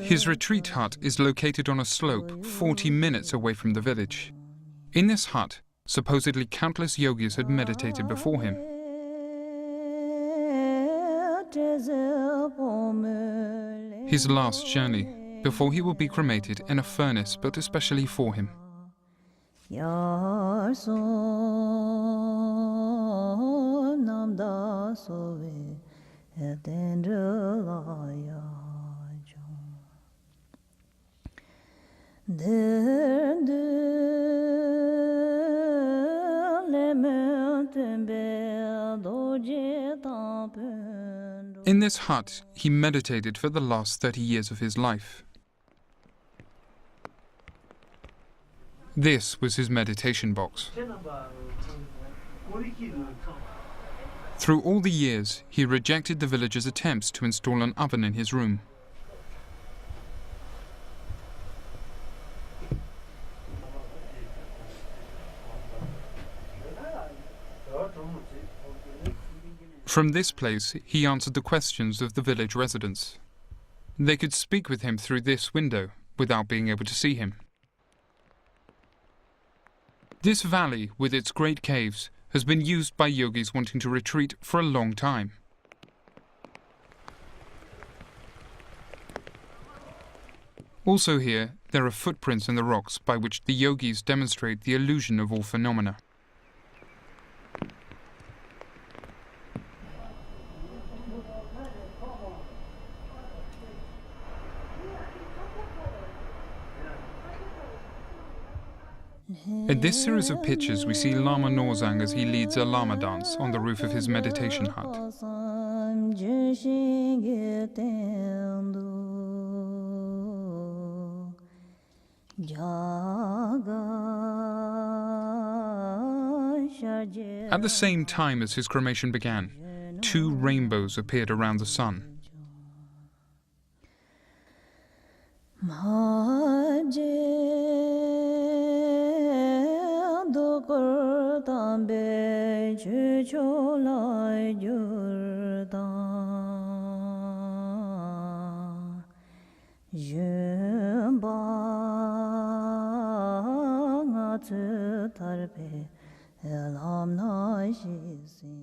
His retreat hut is located on a slope 40 minutes away from the village. In this hut, supposedly countless yogis had meditated before him. His last journey, before he will be cremated in a furnace built especially for him. In this hut, he meditated for the last 30 years of his life. This was his meditation box. Through all the years, he rejected the villagers' attempts to install an oven in his room. From this place, he answered the questions of the village residents. They could speak with him through this window without being able to see him. This valley, with its great caves, has been used by yogis wanting to retreat for a long time. Also here, there are footprints in the rocks by which the yogis demonstrate the illusion of all phenomena. In this series of pictures, we see Lama Norzang as he leads a Lama dance on the roof of his meditation hut. At the same time as his cremation began, 2 rainbows appeared around the sun.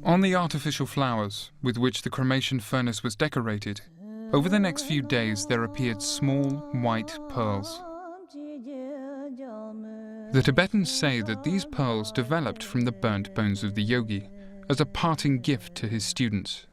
On the artificial flowers with which the cremation furnace was decorated, over the next few days there appeared small white pearls. The Tibetans say that these pearls developed from the burnt bones of the yogi as a parting gift to his students.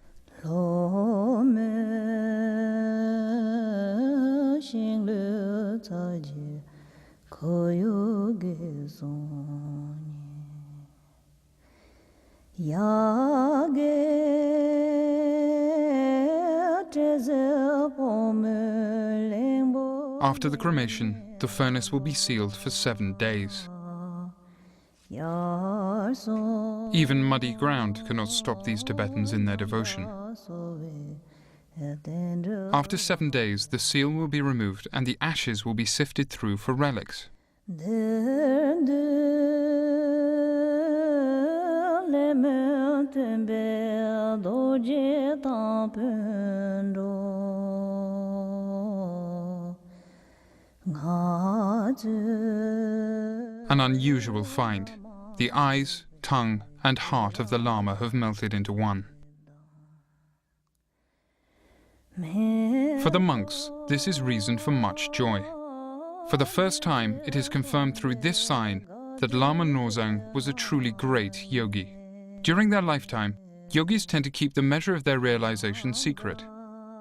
After the cremation, the furnace will be sealed for 7 days. Even muddy ground cannot stop these Tibetans in their devotion. After 7 days, the seal will be removed and the ashes will be sifted through for relics. An unusual find. The eyes, tongue, and heart of the Lama have melted into one. For the monks, this is reason for much joy. For the first time, it is confirmed through this sign that Lama Norzang was a truly great yogi. During their lifetime, yogis tend to keep the measure of their realization secret.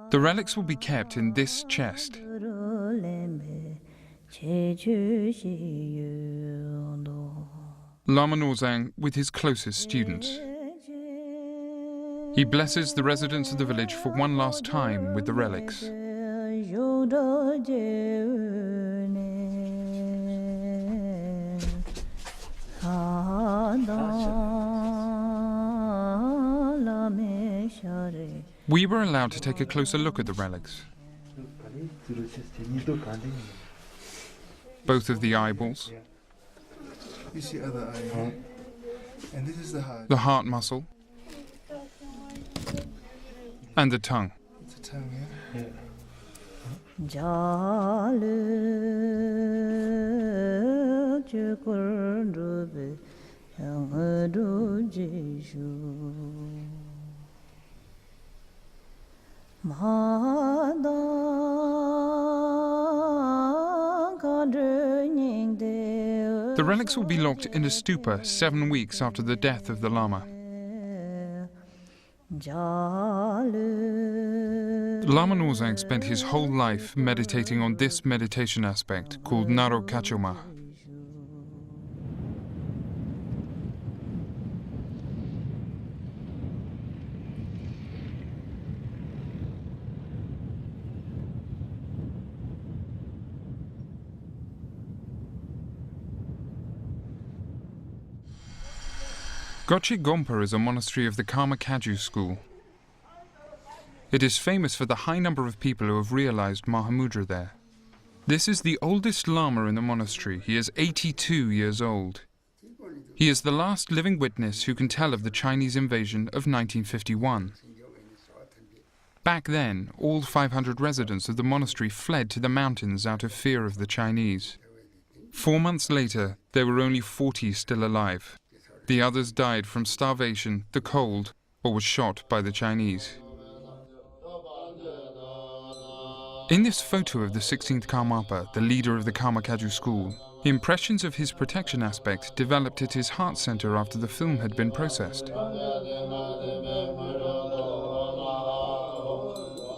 The relics will be kept in this chest. Lama Norzang with his closest students. He blesses the residents of the village for one last time with the relics. We were allowed to take a closer look at the relics. Both of the eyeballs, You see other eye, and this is the heart muscle, and the tongue. It's a tongue, yeah? The relics will be locked in a stupa 7 weeks after the death of the Lama. Lama Norzang spent his whole life meditating on this meditation aspect called Naro Kachoma. Gotchi Gompa is a monastery of the Karma Kagyu school. It is famous for the high number of people who have realized Mahamudra there. This is the oldest Lama in the monastery. He is 82 years old. He is the last living witness who can tell of the Chinese invasion of 1951. Back then, all 500 residents of the monastery fled to the mountains out of fear of the Chinese. 4 months later, there were only 40 still alive. The others died from starvation, the cold, or were shot by the Chinese. In this photo of the 16th Karmapa, the leader of the Karma Kagyu school, impressions of his protection aspect developed at his heart center after the film had been processed.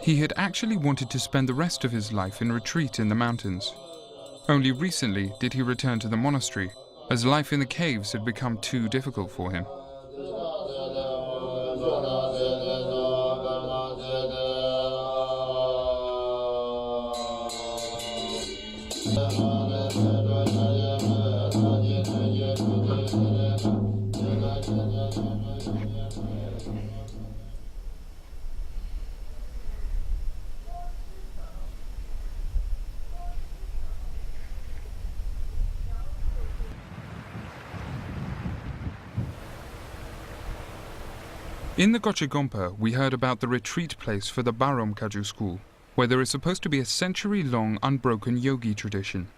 He had actually wanted to spend the rest of his life in retreat in the mountains. Only recently did he return to the monastery, as life in the caves had become too difficult for him. In the Gotchi Gompa, we heard about the retreat place for the Barom Kagyu school, where there is supposed to be a century-long unbroken yogi tradition.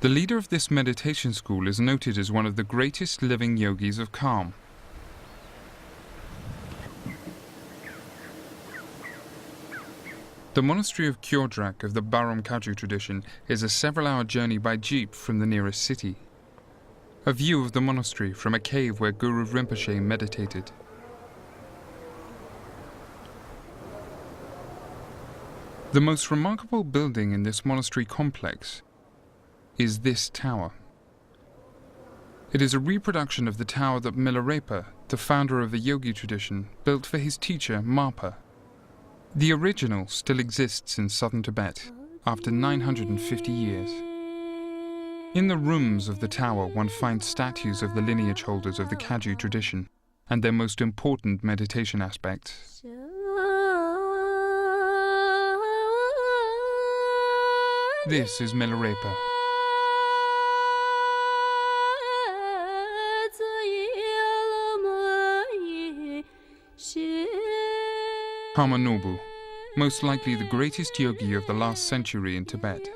The leader of this meditation school is noted as one of the greatest living yogis of Kham. The monastery of Kyodrak of the Barom Kagyu tradition is a several-hour journey by jeep from the nearest city. A view of the monastery from a cave where Guru Rinpoche meditated. The most remarkable building in this monastery complex is this tower. It is a reproduction of the tower that Milarepa, the founder of the yogi tradition, built for his teacher Marpa. The original still exists in southern Tibet after 950 years. In the rooms of the tower one finds statues of the lineage holders of the Kagyu tradition and their most important meditation aspects. This is Milarepa. Hamanobu, most likely the greatest yogi of the last century in Tibet.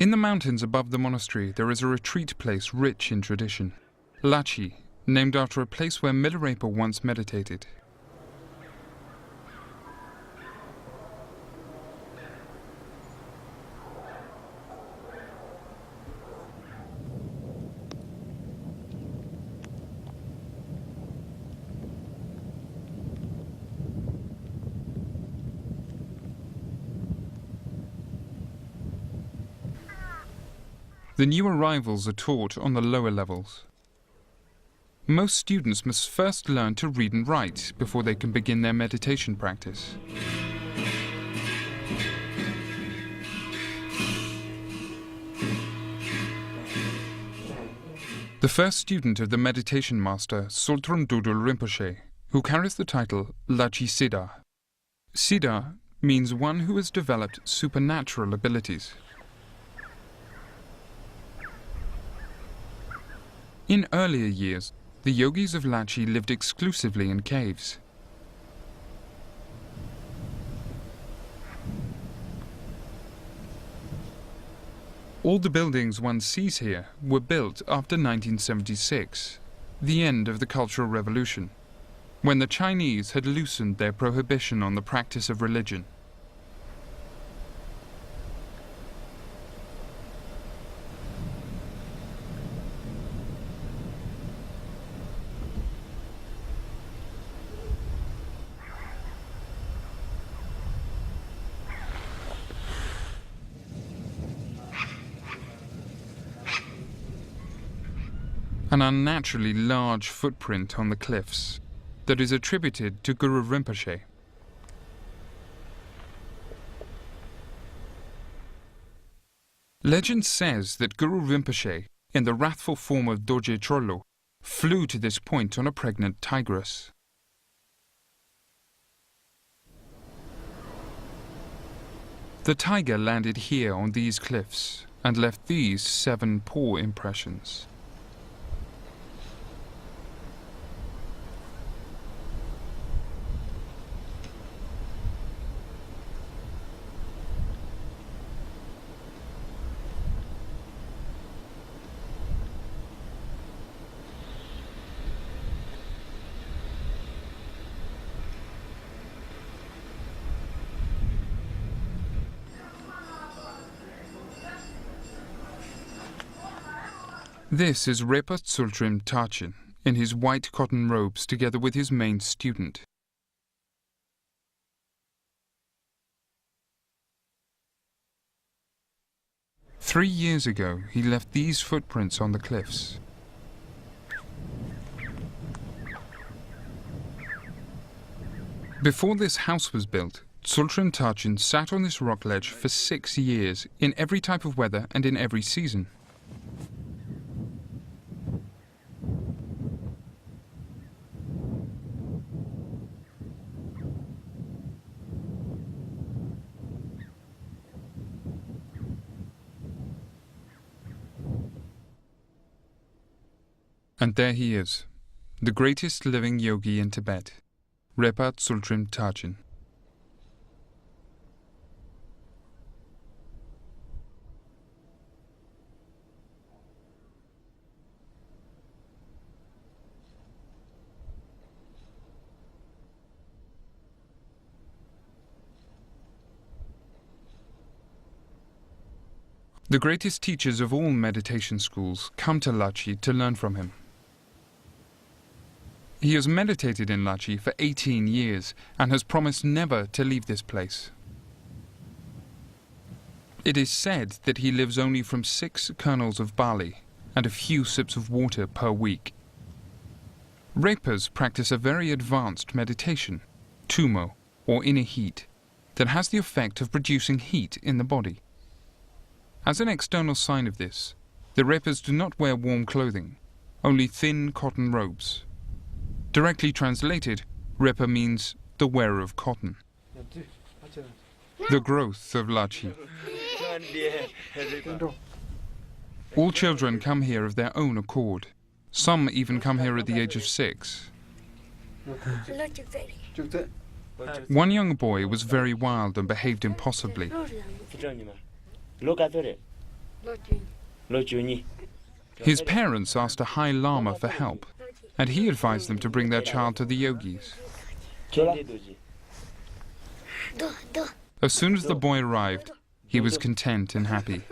In the mountains above the monastery, there is a retreat place rich in tradition. Lachi, named after a place where Milarepa once meditated. The new arrivals are taught on the lower levels. Most students must first learn to read and write before they can begin their meditation practice. The first student of the meditation master, Sultran Dudul Rinpoche, who carries the title Lachi Siddha. Siddha means one who has developed supernatural abilities. In earlier years, the yogis of Lachi lived exclusively in caves. All the buildings one sees here were built after 1976, the end of the Cultural Revolution, when the Chinese had loosened their prohibition on the practice of religion. An unnaturally large footprint on the cliffs that is attributed to Guru Rinpoche. Legend says that Guru Rinpoche, in the wrathful form of Dorje Chorlo, flew to this point on a pregnant tigress. The tiger landed here on these cliffs and left these 7 paw impressions. This is Repa Tsultrim Tachin in his white cotton robes together with his main student. Three years ago, he left these footprints on the cliffs. Before this house was built, Tsultrim Tachin sat on this rock ledge for 6 years in every type of weather and in every season. And there he is, the greatest living yogi in Tibet, Repa Tsultrim Tachin. The greatest teachers of all meditation schools come to Lachi to learn from him. He has meditated in Lachi for 18 years and has promised never to leave this place. It is said that he lives only from 6 kernels of barley and a few sips of water per week. Repas practice a very advanced meditation, tumo, or inner heat, that has the effect of producing heat in the body. As an external sign of this, the Repas do not wear warm clothing, only thin cotton robes. Directly translated, Repa means the wearer of cotton. The growth of Lachi. All children come here of their own accord. Some even come here at the age of 6. One young boy was very wild and behaved impossibly. His parents asked a High Lama for help, and he advised them to bring their child to the yogis. As soon as the boy arrived, he was content and happy.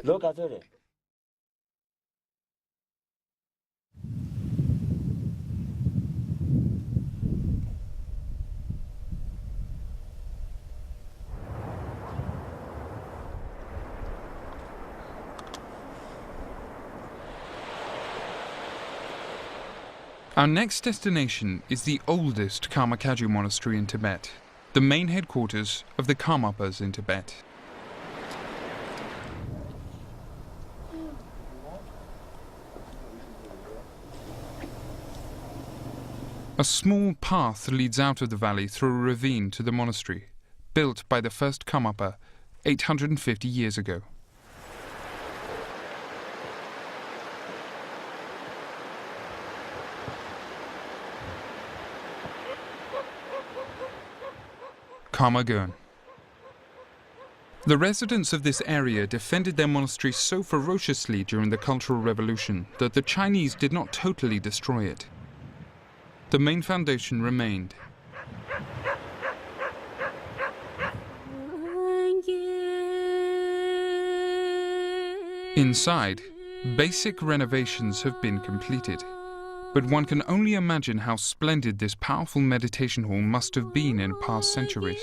Our next destination is the oldest Karma Kagyu monastery in Tibet, the main headquarters of the Karmapas in Tibet. A small path leads out of the valley through a ravine to the monastery, built by the first Karmapa 850 years ago. Karma Gurn. The residents of this area defended their monastery so ferociously during the Cultural Revolution that the Chinese did not totally destroy it. The main foundation remained. Inside, basic renovations have been completed, but one can only imagine how splendid this powerful meditation hall must have been in past centuries.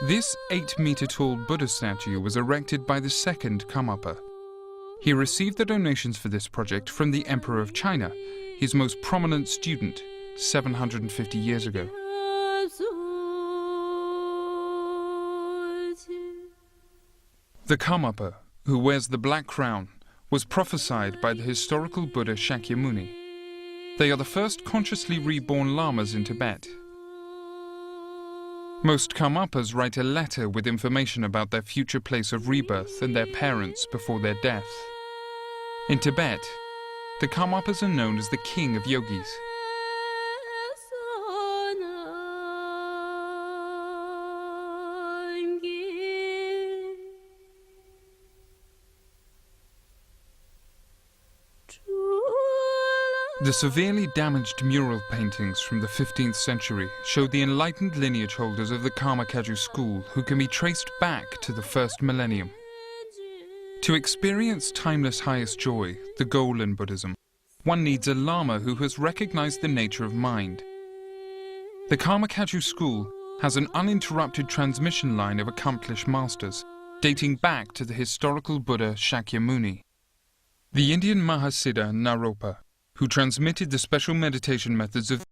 This 8-meter-tall Buddha statue was erected by the second Karmapa. He received the donations for this project from the Emperor of China, his most prominent student, 750 years ago. The Karmapa, who wears the black crown, was prophesied by the historical Buddha Shakyamuni. They are the first consciously reborn lamas in Tibet. Most Karmapas write a letter with information about their future place of rebirth and their parents before their death. In Tibet, the Karmapas are known as the king of yogis. The severely damaged mural paintings from the 15th century show the enlightened lineage holders of the Karma Kagyu school who can be traced back to the first millennium. To experience timeless highest joy, the goal in Buddhism, one needs a Lama who has recognized the nature of mind. The Karma Kagyu school has an uninterrupted transmission line of accomplished masters, dating back to the historical Buddha Shakyamuni. The Indian Mahasiddha Naropa, who transmitted the special meditation methods of